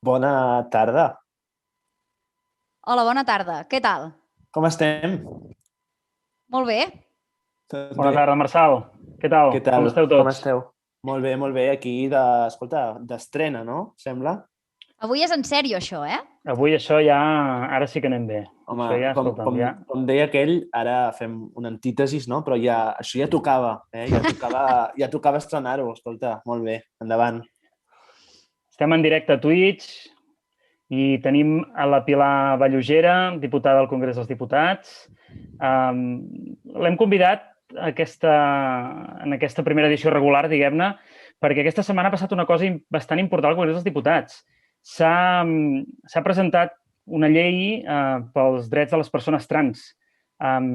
Bona tarda. Hola, bona tarda. Què tal? Com estem? Molt bé. Tot Bona bé? tarda, Marçal. Què tal? Què tal? Com esteu Com tots? esteu? Molt bé. Aquí, escolta, d'estrena, no? Sembla? Avui és en sèrio, això, eh? Avui això ja... Ara sí que anem bé. Home, Això ja, escolta'm, ja... com deia aquell, ara fem una antítesis, no? Però això ja tocava, eh? Ja tocava estrenar-ho, escolta. Molt bé, endavant. Estem en directe a Twitch i tenim a la Pilar Vallugera, diputada al Congrés dels Diputats. L'hem convidat en aquesta primera edició regular, diguem-ne, perquè aquesta setmana ha passat una cosa bastant important al Congrés dels Diputats. S'ha presentat una llei pels drets de les persones trans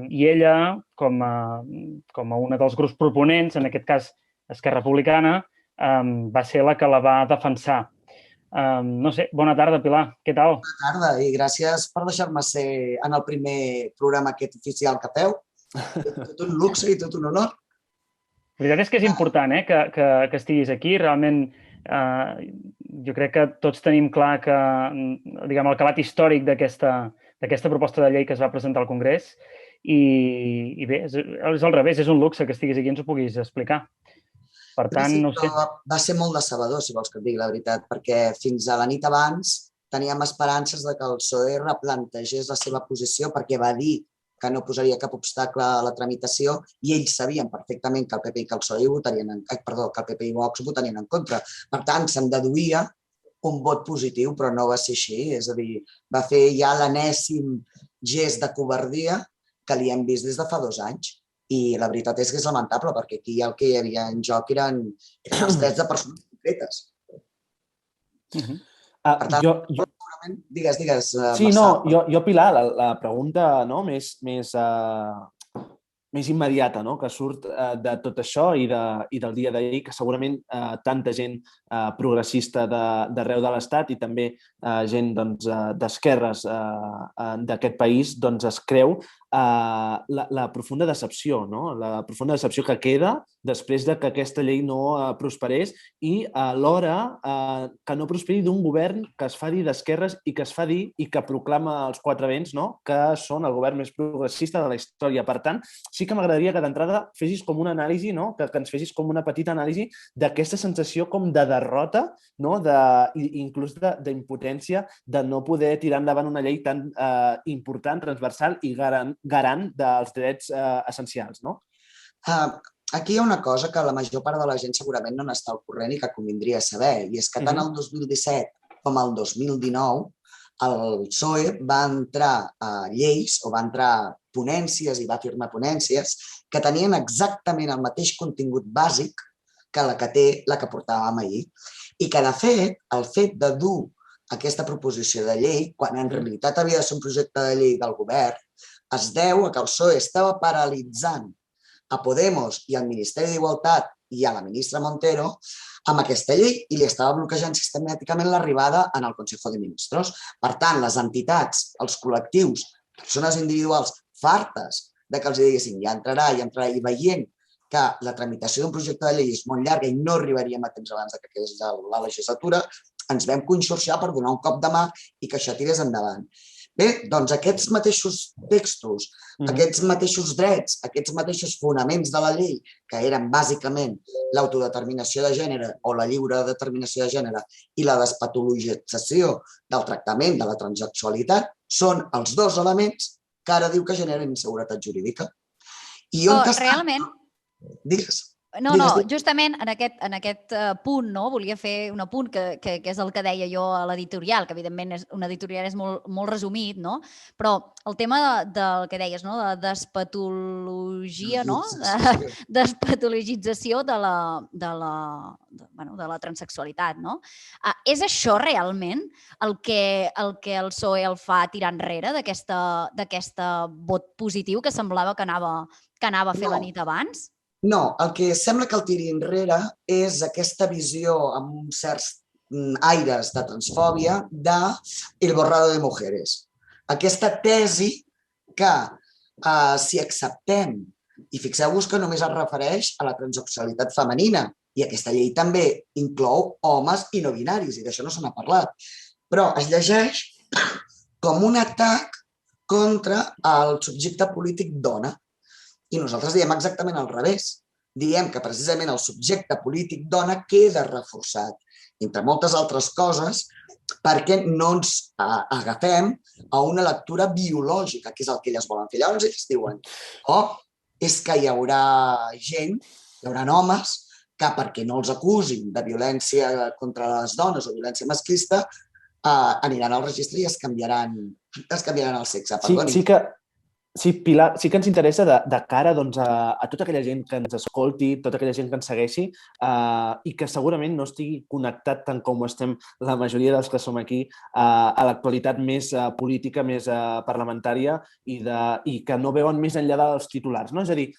i ella, com a una dels grups proponents, en aquest cas Esquerra Republicana, va ser la que la va defensar. No sé, bona tarda, Pilar. Què tal? Bona tarda i gràcies per deixar-me ser en el primer programa aquest oficial que feu. Tot un luxe i tot un honor. La veritat és que és important que estiguis aquí. Realment, jo crec que tots tenim clar que el calat històric d'aquesta proposta de llei que es va presentar al Congrés i bé, és al revés, és un luxe que estiguis aquí i ens ho puguis explicar. Per tant, no sé... Va ser molt decebedor, si vols que et digui la veritat, perquè fins a la nit abans teníem esperances de que el PSOE replantegés la seva posició perquè va dir que no posaria cap obstacle a la tramitació i ells sabien perfectament que el PP i que el PSOE que el PP i Vox votarien en contra. Per tant, se'n deduïa un vot positiu, però no va ser així. És a dir, va fer ja l'enèsim gest de covardia que li hem vist des de fa 2 anys. I la veritat és que és lamentable, perquè aquí el que hi havia en joc eren els drets de persones concretes. Per tant, segurament... Digues, sí, no, jo, Pilar, la pregunta més immediata que surt de tot això i del dia d'ahir, que segurament tanta gent progressista d'arreu de l'Estat i també gent d'esquerres d'aquest país es creu la profunda decepció, la profunda decepció que queda després que aquesta llei no prosperés i alhora que no prosperi d'un govern que es fa dir d'esquerres i que es fa dir i que proclama els 4 vents que són el govern més progressista de la història. Per tant, sí que m'agradaria que d'entrada fessis com una anàlisi, que ens fessis com una petita anàlisi d'aquesta sensació com de derrota, inclús d'impotència de no poder tirar endavant una llei tan important, transversal i garant dels drets essencials, no? Aquí hi ha una cosa que la major part de la gent segurament no n'està al corrent i que convindria saber, i és que tant el 2017 com el 2019 el PSOE va entrar a lleis o va entrar a ponències i va firmar ponències que tenien exactament el mateix contingut bàsic que la que té la que portàvem ahir. I que, de fet, el fet de dur aquesta proposició de llei, quan en realitat havia de ser un projecte de llei del govern, es deu a que el PSOE estava paralitzant a Podemos i al Ministeri d'Igualtat i a la ministra Montero amb aquesta llei i li estava bloquejant sistemàticament l'arribada en el Consejo de Ministros. Per tant, les entitats, els col·lectius, persones individuals fartes de que els diguessin ja entrarà, i veient que la tramitació d'un projecte de llei és molt llarga i no arribaríem a temps abans que acabés la legislatura, ens vam conxorxar per donar un cop de mà i que això tirés endavant. Bé, doncs aquests mateixos textos, aquests mateixos drets, aquests mateixos fonaments de la llei, que eren bàsicament l'autodeterminació de gènere o la lliure determinació de gènere i la despatologització del tractament de la transexualitat, són els 2 elements que ara diu que generen inseguretat jurídica. I on està... Realment... Digues. No, justament en aquest punt volia fer un apunt que és el que deia jo a l'editorial, que evidentment un editorial és molt resumit, però el tema del que deies, de despatologia, despatologització de la transexualitat. És això realment el que el PSOE el fa tirar enrere d'aquest vot positiu que semblava que anava a fer la nit abans? No, el que sembla que el tiri enrere és aquesta visió amb uns certs aires de transfòbia de El borrado de mujeres. Aquesta tesi que si acceptem, i fixeu-vos que només es refereix a la transsexualitat femenina, i aquesta llei també inclou homes i no binaris, i d'això no se n'ha parlat. però es llegeix com un atac contra el subjecte polític dona. I nosaltres diem exactament al revés. Diem que precisament el subjecte polític dona queda reforçat, entre moltes altres coses, perquè no ens agafem a una lectura biològica, que és el que elles volen fer. Llavors ells diuen, és que hi haurà gent, hi haurà homes, que perquè no els acusin de violència contra les dones o violència masclista, aniran al registre i es canviaran el sexe. Sí, Pilar, sí que ens interessa de cara a tota aquella gent que ens escolti, tota aquella gent que ens segueixi i que segurament no estigui connectat tant com estem la majoria dels que som aquí a l'actualitat més política, més parlamentària i que no veuen més enllà dels titulars. És a dir,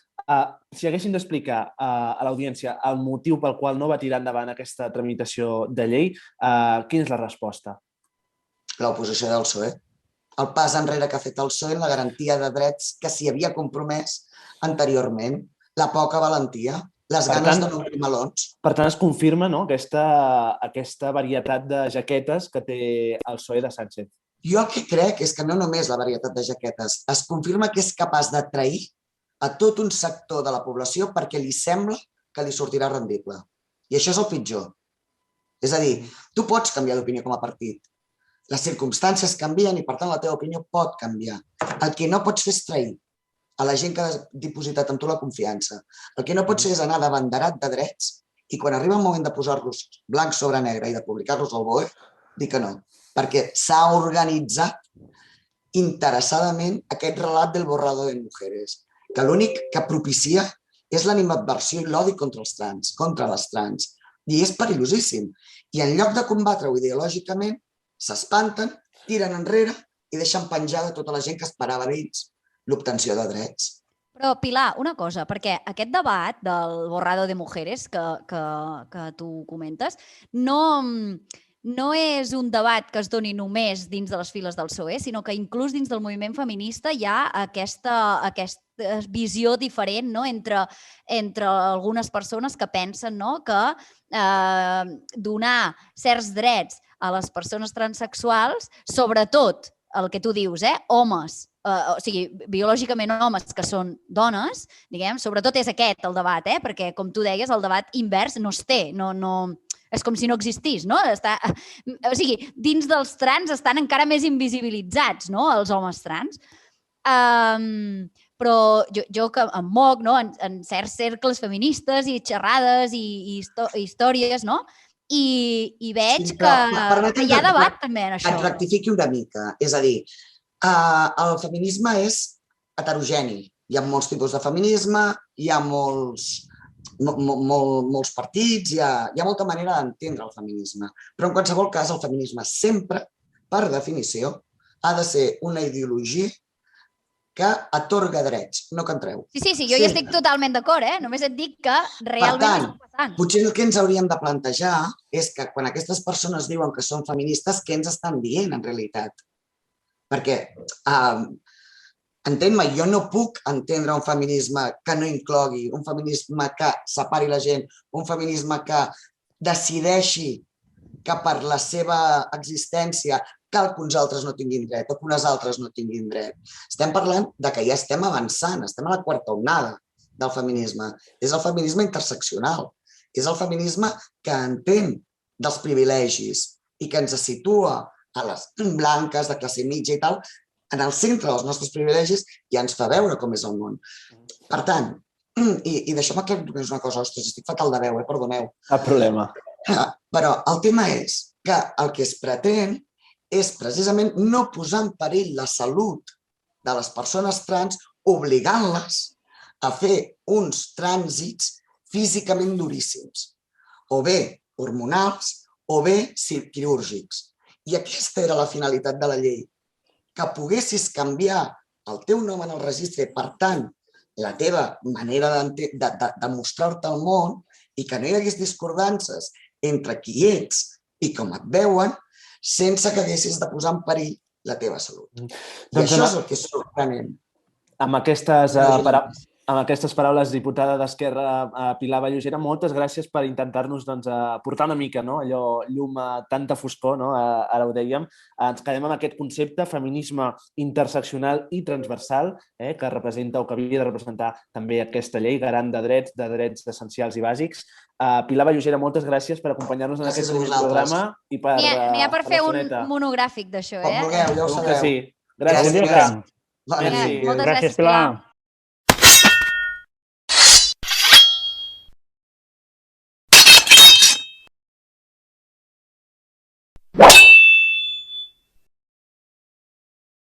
si haguessin d'explicar a l'audiència el motiu pel qual no va tirar endavant aquesta tramitació de llei, quina és la resposta? L'oposició del PSOE. El pas enrere que ha fet el PSOE en la garantia de drets que s'hi havia compromès anteriorment, la poca valentia, les ganes de no obrir melons. Per tant, es confirma aquesta varietat de jaquetes que té el PSOE de Sánchez. Jo el que crec és que no només la varietat de jaquetes, es confirma que és capaç de trair a tot un sector de la població perquè li sembla que li sortirà rendible. I això és el pitjor. És a dir, tu pots canviar d'opinió com a partit. Les circumstàncies canvien i, per tant, la teva opinió pot canviar. El que no pots fer és trair a la gent que ha dipositat en tu la confiança. El que no pots fer és anar d'abanderat de drets i quan arriba el moment de posar-los blanc sobre negre i de publicar-los al BOE, dir que no. Perquè s'ha organitzat interessadament aquest relat del borrado de mujeres, que l'únic que propicia és l'animadversió i l'odi contra els trans, contra les trans. I és perillosíssim. I en lloc de combatre-ho ideològicament, s'espanten, tiren enrere i deixen penjada tota la gent que esperava d'ells l'obtenció de drets. Però, Pilar, una cosa, perquè aquest debat del borrado de mujeres que tu comentes no és un debat que es doni només dins de les files del PSOE, sinó que inclús dins del moviment feminista hi ha aquesta visió diferent entre algunes persones que pensen que donar certs drets a les persones transsexuals, sobretot el que tu dius, homes, o sigui, biològicament homes que són dones, diguem, sobretot és aquest el debat, perquè, com tu deies, el debat invers no es té, és com si no existís, no? O sigui, dins dels trans estan encara més invisibilitzats, no?, els homes trans. Però jo que em moc en certs cercles feministes i xerrades i històries, no?, i veig que hi ha debat també en això. Et rectifiqui una mica. És a dir, el feminisme és heterogeni. Hi ha molts tipus de feminisme, hi ha molts partits, hi ha molta manera d'entendre el feminisme. Però en qualsevol cas, el feminisme sempre, per definició, ha de ser una ideologia que atorga drets, no que en treu. Sí, jo hi estic totalment d'acord, només et dic que realment està passant. Potser el que ens hauríem de plantejar és que quan aquestes persones diuen que són feministes, què ens estan dient en realitat? Perquè, entén-me, jo no puc entendre un feminisme que no inclogui, un feminisme que separi la gent, un feminisme que decideixi que per la seva existència cal que uns altres no tinguin dret o que unes altres no tinguin dret. Estem parlant de que ja estem avançant, estem a la quarta onada del feminisme. És el feminisme interseccional, és el feminisme que entén dels privilegis i que ens situa a les blanques de classe mitja i tal, en el centre dels nostres privilegis i ens fa veure com és el món. Per tant, i deixeu-me aclarir una cosa, ostres, estic fatal de veu, perdoneu. Cap problema. Però el tema és que el que es pretén és precisament no posar en perill la salut de les persones trans obligant-les a fer uns trànsits físicament duríssims, o bé hormonals o bé quirúrgics. I aquesta era la finalitat de la llei, que poguessis canviar el teu nom en el registre, per tant, la teva manera de mostrar-te al món i que no hi hagués discordances entre qui ets i com et veuen, sense que haguessis de posar en perill la teva salut. I això és el que és sorprenent. Amb aquestes amb aquestes paraules, diputada d'Esquerra, Pilar Vallugera, moltes gràcies per intentar-nos portar una mica allò llum a tanta foscor, ara ho dèiem. Ens quedem amb aquest concepte, feminisme interseccional i transversal, que representa o que havia de representar també aquesta llei, garant de drets essencials i bàsics. Pilar Vallugera, moltes gràcies per acompanyar-nos en aquest programa i per N'hi ha per fer un l'estoneta. monogràfic d'això, Com vulgueu, ja ho Segur que sabeu. sí. Gràcies, Algun dia ho Pilar. fem. Bona Merci. nit. Moltes Gràcies, gràcies, Pilar. Pilar.